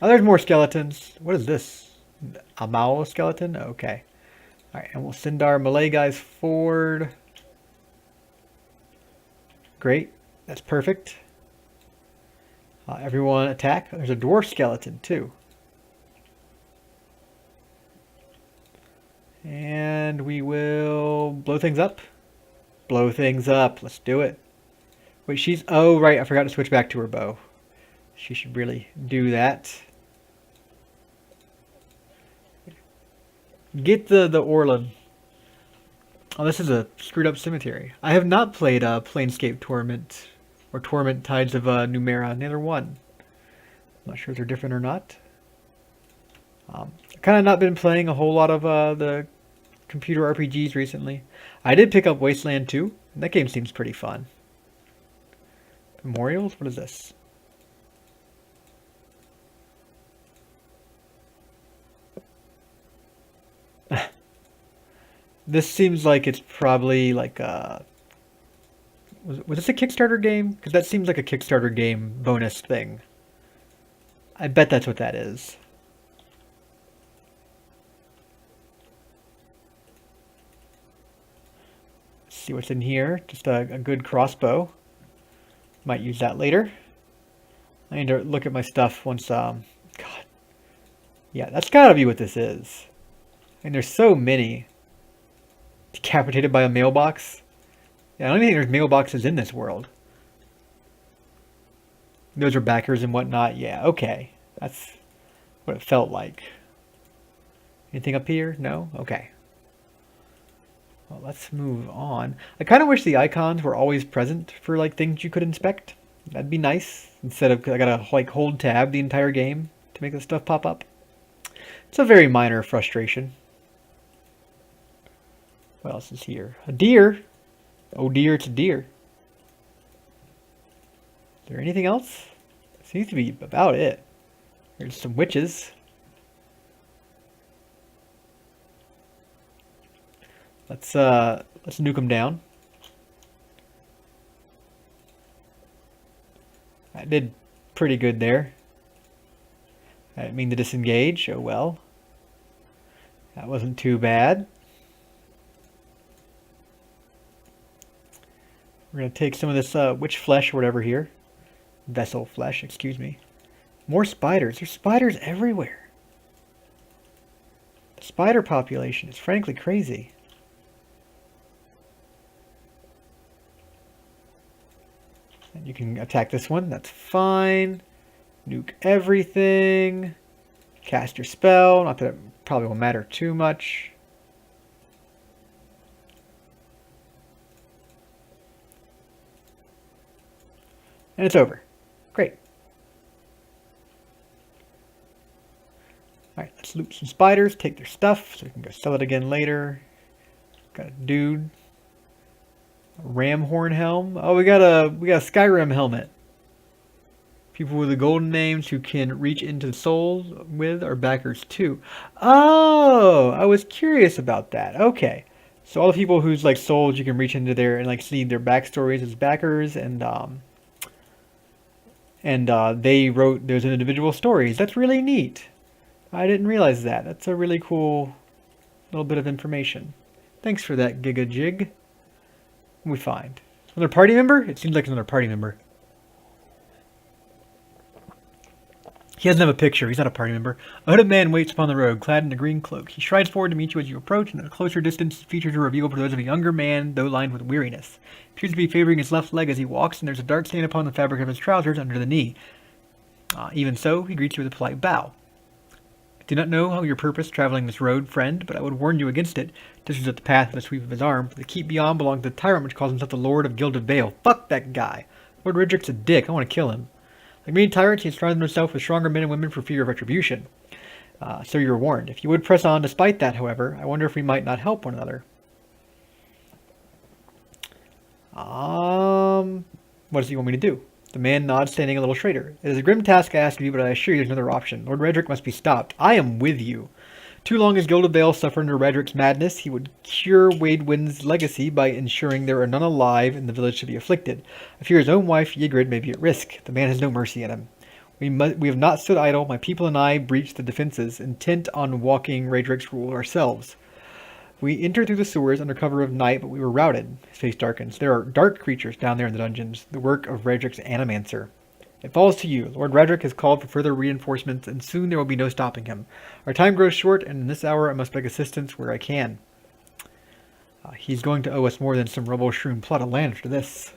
Oh, there's more skeletons. What is this? A Mao skeleton? Okay. Alright, and we'll send our Malay guys forward. Great. That's perfect. Everyone attack. There's a dwarf skeleton, too. And we will blow things up. Blow things up. Let's do it. Wait, she's... Oh, right. I forgot to switch back to her bow. She should really do that. Get the Orlan. Oh, this is a screwed up cemetery. I have not played Planescape Torment or Torment Tides of Numera. Neither one. I'm not sure if they're different or not. I've kind of not been playing a whole lot of the computer RPGs recently. I did pick up Wasteland 2, and that game seems pretty fun. Memorials? What is this? This seems like it's probably like a... Was this a Kickstarter game? Because that seems like a Kickstarter game bonus thing. I bet that's what that is. Let's see what's in here. Just a good crossbow. Might use that later. I need to look at my stuff once... God. Yeah, that's gotta be what this is. I mean, there's so many. Decapitated by a mailbox? Yeah, I don't even think there's mailboxes in this world. Those are backers and whatnot. Yeah, okay. That's what it felt like. Anything up here? No? Okay. Well, let's move on. I kind of wish the icons were always present for like things you could inspect. That'd be nice. Instead of I gotta like hold tab the entire game to make this stuff pop up. It's a very minor frustration. What else is here? A deer. Oh dear, it's a deer. Is there anything else? Seems to be about it. There's some witches. Let's nuke them down. I did pretty good there. I didn't mean to disengage. Oh well. That wasn't too bad. We're going to take some of this witch flesh or whatever here. Vessel flesh, excuse me. More spiders. There's spiders everywhere. The spider population is frankly crazy. And you can attack this one. That's fine. Nuke everything. Cast your spell. Not that it probably will matter too much. And it's over. Great. Alright, let's loot some spiders, take their stuff, so we can go sell it again later. Got a dude. Ram horn helm. Oh, we got a Skyrim helmet. People with the golden names who can reach into the souls with are backers too. Oh, I was curious about that. Okay. So all the people whose like souls you can reach into there and like see their backstories as backers and they wrote those individual stories. That's really neat. I didn't realize that. That's a really cool little bit of information. Thanks for that, Giga Jig. What we find? Another party member? It seems like another party member. He doesn't have a picture. He's not a party member. A hooded man waits upon the road, clad in a green cloak. He strides forward to meet you as you approach, and at a closer distance, his features are revealed for those of a younger man, though lined with weariness. He appears to be favoring his left leg as he walks, and there's a dark stain upon the fabric of his trousers under the knee. Even so, he greets you with a polite bow. I do not know how your purpose traveling this road, friend, but I would warn you against it. Dishes at the path with a sweep of his arm. The keep beyond belongs to the tyrant which calls himself the Lord of Gilded Vale. Fuck that guy. Lord Ridrick's a dick. I want to kill him. Like many tyrants, he has surrounded himself with stronger men and women for fear of retribution. So you were warned. If you would press on despite that, however, I wonder if we might not help one another. What does he want me to do? The man nods, standing a little straighter. It is a grim task I ask of you, but I assure you there's another option. Lord Redrick must be stopped. I am with you. Too long as Gilded Vale suffered under Redrick's madness, he would cure Wadewynn's legacy by ensuring there are none alive in the village to be afflicted. I fear his own wife, Ygritte, may be at risk. The man has no mercy in him. We have not stood idle. My people and I breached the defenses, intent on walking Redrick's rule ourselves. We entered through the sewers under cover of night, but we were routed. His face darkens. There are dark creatures down there in the dungeons, the work of Redrick's animancer. It falls to you. Lord Redrick has called for further reinforcements, and soon there will be no stopping him. Our time grows short, and in this hour I must beg assistance where I can. He's going to owe us more than some rubble-strewn plot of land for this.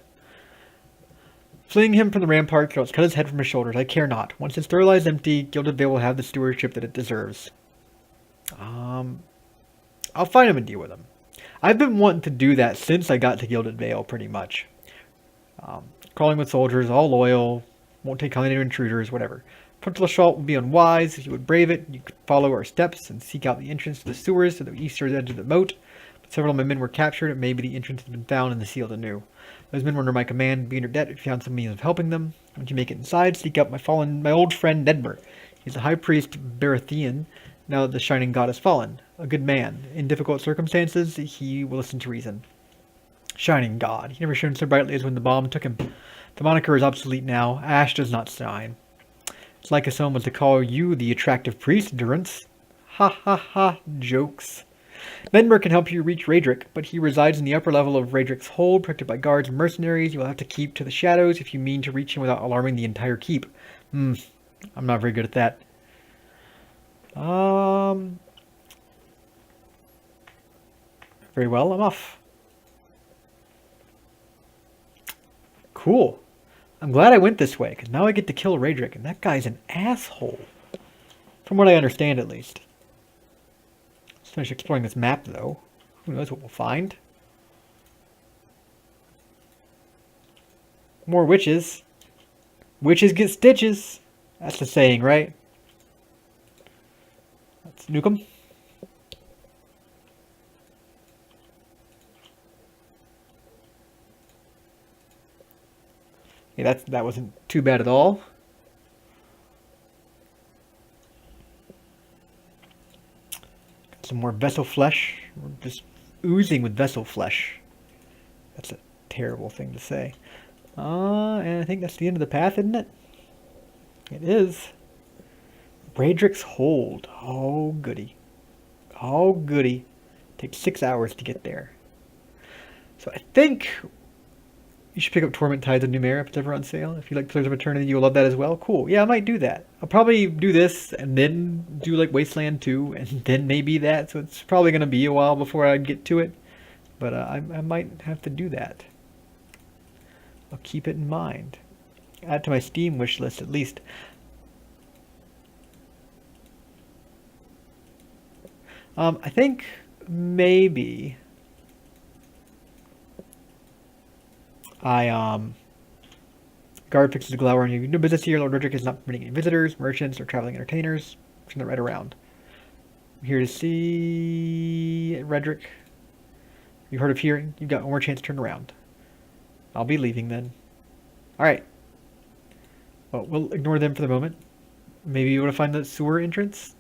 Fleeing him from the ramparts, or else cut his head from his shoulders. I care not. Once its throw lies empty, Gilded Vale will have the stewardship that it deserves. I'll find him and deal with him. I've been wanting to do that since I got to Gilded Vale, pretty much. Crawling with soldiers, all loyal, won't take kindly to intruders, whatever. Frontal assault would be unwise. If you would brave it, you could follow our steps and seek out the entrance to the sewers to the eastern edge of the moat. But several of my men were captured, and maybe the entrance has been found and the sealed anew. Those men were under my command, be in your debt if you found some means of helping them. Once you make it inside, seek out my old friend Nedmer. He's the high priest Baratheon, now that the shining god has fallen. A good man. In difficult circumstances, he will listen to reason. Shining god. He never shone so brightly as when the bomb took him. The moniker is obsolete now. Ash does not shine. It's like if someone was to call you the attractive priest, Durance. Ha ha ha, jokes. Nedmer can help you reach Redrick, but he resides in the upper level of Redrick's hold, protected by guards and mercenaries. You will have to keep to the shadows if you mean to reach him without alarming the entire keep. I'm not very good at that. Very well, I'm off. Cool. I'm glad I went this way, because now I get to kill Redrick, and that guy's an asshole. From what I understand, at least. Let's finish exploring this map, though. Who knows what we'll find. More witches. Witches get stitches. That's the saying, right? Let's nuke them. Yeah, that wasn't too bad at all. Got some more vessel flesh. We're just oozing with vessel flesh. That's a terrible thing to say. And I think that's the end of the path, isn't it? It is. Redrick's Hold. Oh, goody. Oh, goody. Takes 6 hours to get there. So I think you should pick up Torment Tides of Numenera if it's ever on sale. If you like Pillars of Eternity, you'll love that as well. Cool. Yeah, I might do that. I'll probably do this and then do like Wasteland 2 and then maybe that. So it's probably going to be a while before I get to it. But I might have to do that. I'll keep it in mind. Add to my Steam wish list at least. I think maybe guard fixes the glower on you. No business here. Lord Redrick is not permitting any visitors, merchants, or traveling entertainers. Turn that right around. I'm here to see Redrick. You've heard of hearing. You've got one more chance to turn around. I'll be leaving then. Alright. Well, we'll ignore them for the moment. Maybe you want to find the sewer entrance?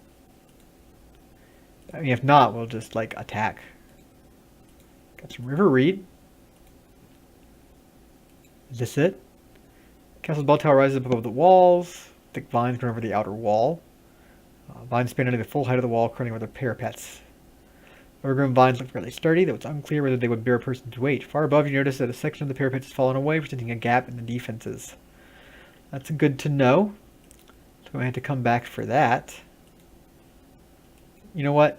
I mean, if not, we'll just, like, attack. Got some river reed. Is this it? Castle's bell tower rises up above the walls. Thick vines run over the outer wall. Vines span under the full height of the wall, crowning over the parapets. Overgrown vines look fairly sturdy, though it's unclear whether they would bear a person's weight. Far above, you notice that a section of the parapet has fallen away, presenting a gap in the defenses. That's good to know. So we have to come back for that. You know what?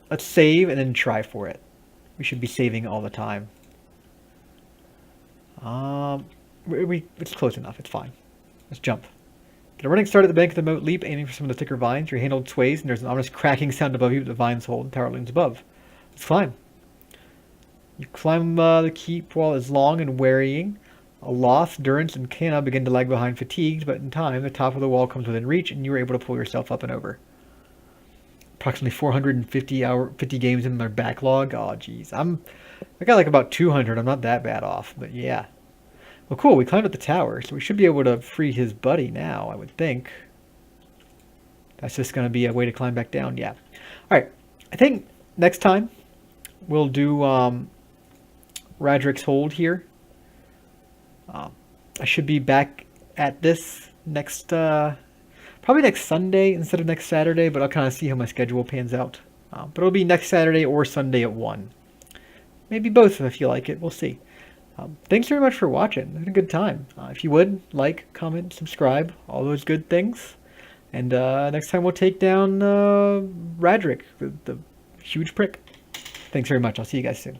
Let's save and then try for it. We should be saving all the time. It's close enough. It's fine. Let's jump. Get a running start at the bank of the moat. Leap, aiming for some of the thicker vines. Your handhold sways, and there's an ominous cracking sound above you that the vines hold. The tower looms above. Let's climb. You climb the keep wall is long and wearying. Aloth, Durance, and Canna begin to lag behind, fatigued, but in time, the top of the wall comes within reach, and you are able to pull yourself up and over. Approximately 50 games in their backlog. Oh, geez. I got like about 200. I'm not that bad off, but yeah. Well, cool. We climbed up the tower, so we should be able to free his buddy now, I would think. That's just going to be a way to climb back down. Yeah. All right. I think next time we'll do Radric's Hold here. I should be back at this next, probably next Sunday instead of next Saturday, but I'll kind of see how my schedule pans out. But it'll be next Saturday or Sunday at 1. Maybe both if I feel like it. We'll see. Thanks very much for watching. I had a good time. If you would, like, comment, subscribe, all those good things. And next time we'll take down Radric, the huge prick. Thanks very much. I'll see you guys soon.